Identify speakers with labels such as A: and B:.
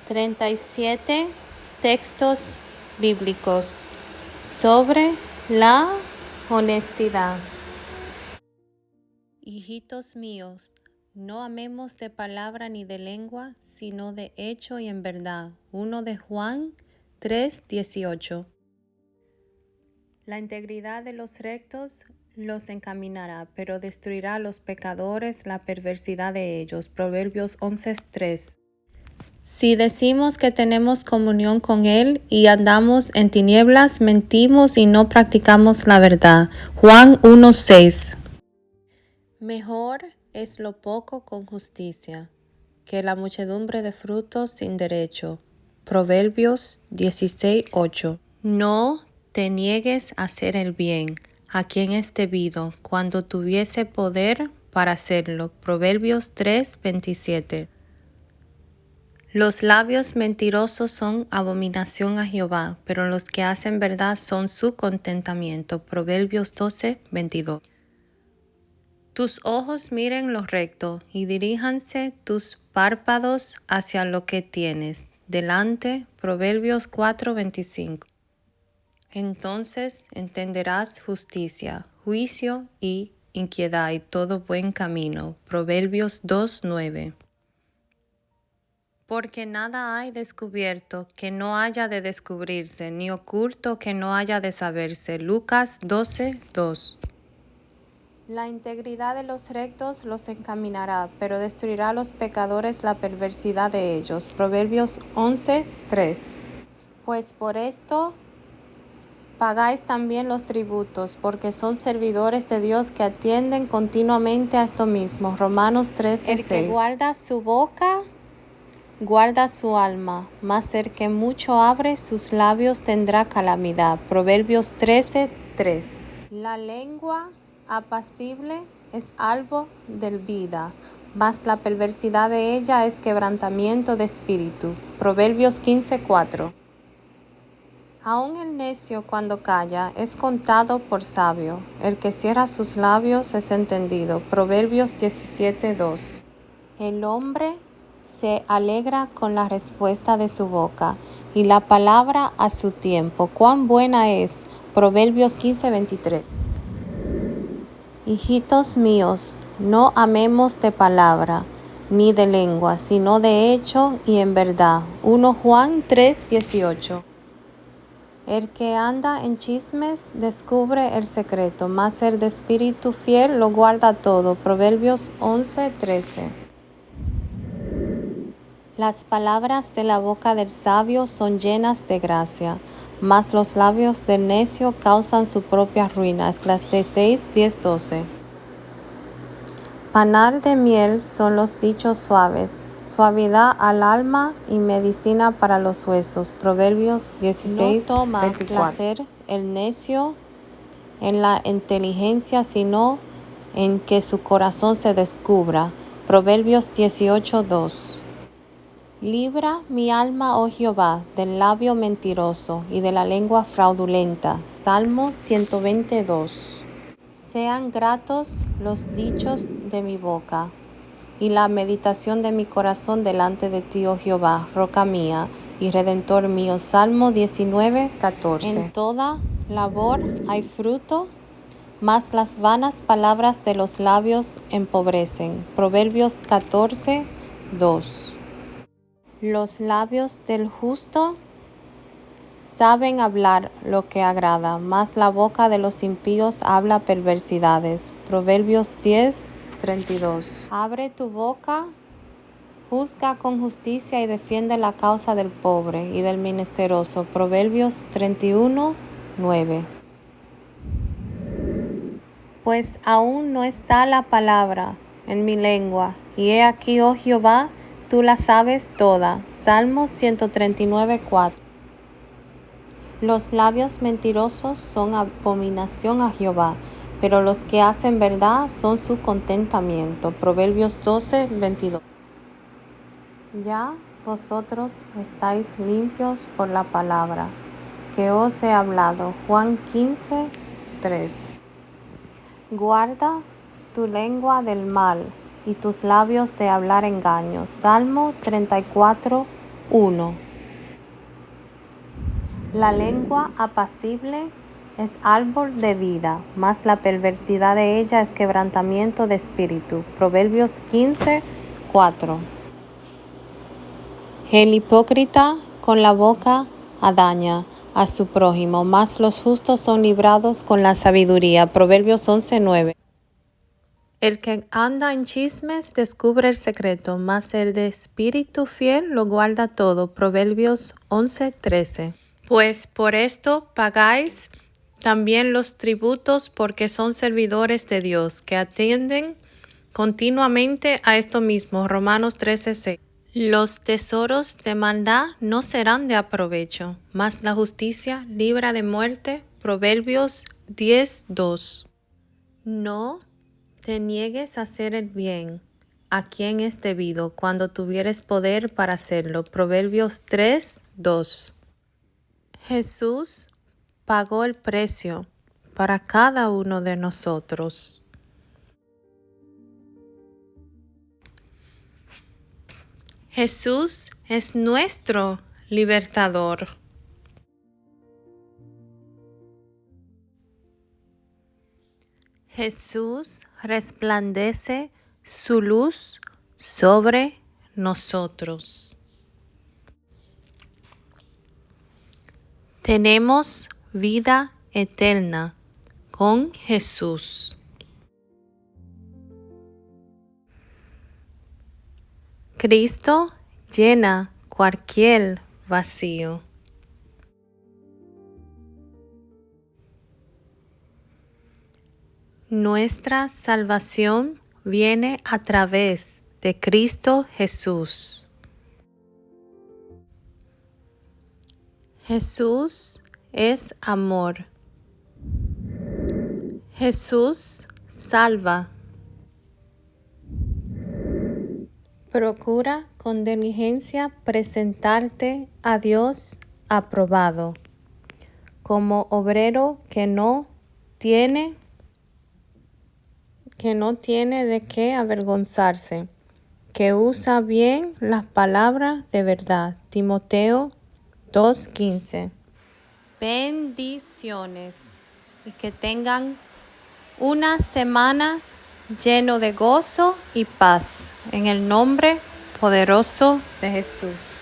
A: 37 textos bíblicos sobre la honestidad. Hijitos míos, no amemos de palabra ni de lengua, sino de hecho y en verdad. 1 de Juan 3:18. La integridad de los rectos los encaminará, pero destruirá a los pecadores la perversidad de ellos. Proverbios 11:3. Si decimos que tenemos comunión con Él y andamos en tinieblas, mentimos y no practicamos la verdad. Juan 1:6. Mejor es lo poco con justicia que la muchedumbre de frutos sin derecho. Proverbios 16:8. No te niegues a hacer el bien a quien es debido cuando tuviese poder para hacerlo. Proverbios 3:27. Los labios mentirosos son abominación a Jehová, pero los que hacen verdad son su contentamiento. Proverbios 12:22. Tus ojos miren lo recto y diríjanse tus párpados hacia lo que tienes delante. Proverbios 4:25. Entonces entenderás justicia, juicio y inquietud y todo buen camino. Proverbios 2:9. Porque nada hay descubierto que no haya de descubrirse, ni oculto que no haya de saberse. Lucas 12:2. La integridad de los rectos los encaminará, pero destruirá a los pecadores la perversidad de ellos. Proverbios 11:3. Pues por esto pagáis también los tributos, porque son servidores de Dios que atienden continuamente a esto mismo. Romanos 13:6. El que guarda su boca guarda su alma, mas el que mucho abre sus labios tendrá calamidad. Proverbios 13:3. La lengua apacible es árbol de vida, mas la perversidad de ella es quebrantamiento de espíritu. Proverbios 15:4. Aun el necio cuando calla es contado por sabio, el que cierra sus labios es entendido. Proverbios 17:2. El hombre se alegra con la respuesta de su boca, y la palabra a su tiempo. ¡Cuán buena es! Proverbios 15:23. Hijitos míos, no amemos de palabra, ni de lengua, sino de hecho y en verdad. 1 Juan 3:18. El que anda en chismes descubre el secreto, mas el de espíritu fiel lo guarda todo. Proverbios 11:13. Las palabras de la boca del sabio son llenas de gracia, mas los labios del necio causan su propia ruina. Eclesiastés 10:12. Panal de miel son los dichos suaves, suavidad al alma y medicina para los huesos. Proverbios 16:24. No toma placer el necio en la inteligencia, sino en que su corazón se descubra. Proverbios 18:2. Libra mi alma, oh Jehová, del labio mentiroso y de la lengua fraudulenta. Salmo 122. Sean gratos los dichos de mi boca y la meditación de mi corazón delante de ti, oh Jehová, roca mía y redentor mío. Salmo 19:14. En toda labor hay fruto, mas las vanas palabras de los labios empobrecen. Proverbios 14:2. Los labios del justo saben hablar lo que agrada, mas la boca de los impíos habla perversidades. Proverbios 10:32. Abre tu boca, juzga con justicia y defiende la causa del pobre y del menesteroso. Proverbios 31:9. Pues aún no está la palabra en mi lengua, y he aquí, oh Jehová, tú la sabes toda. Salmo 139:4. Los labios mentirosos son abominación a Jehová, pero los que hacen verdad son su contentamiento. Proverbios 12:22. Ya vosotros estáis limpios por la palabra que os he hablado. Juan 15:3. Guarda tu lengua del mal y tus labios de hablar engaños. Salmo 34:1. 1. La lengua apacible es árbol de vida, mas la perversidad de ella es quebrantamiento de espíritu. Proverbios 15:4. El hipócrita con la boca daña a su prójimo, mas los justos son librados con la sabiduría. Proverbios 11:9. El que anda en chismes descubre el secreto, mas el de espíritu fiel lo guarda todo. Proverbios 11:13. Pues por esto pagáis también los tributos, porque son servidores de Dios, que atienden continuamente a esto mismo. Romanos 13:6. Los tesoros de maldad no serán de aprovecho, mas la justicia libra de muerte. Proverbios 10:2. No te niegues a hacer el bien a quien es debido, cuando tuvieres poder para hacerlo. Proverbios 3:2. Jesús pagó el precio para cada uno de nosotros. Jesús es nuestro libertador. Jesús resplandece su luz sobre nosotros. Tenemos vida eterna con Jesús. Cristo llena cualquier vacío. Nuestra salvación viene a través de Cristo Jesús. Jesús es amor. Jesús salva. Procura con diligencia presentarte a Dios aprobado, como obrero que no tiene de qué avergonzarse, que usa bien las palabras de verdad. Timoteo 2:15. Bendiciones y que tengan una semana lleno de gozo y paz en el nombre poderoso de Jesús.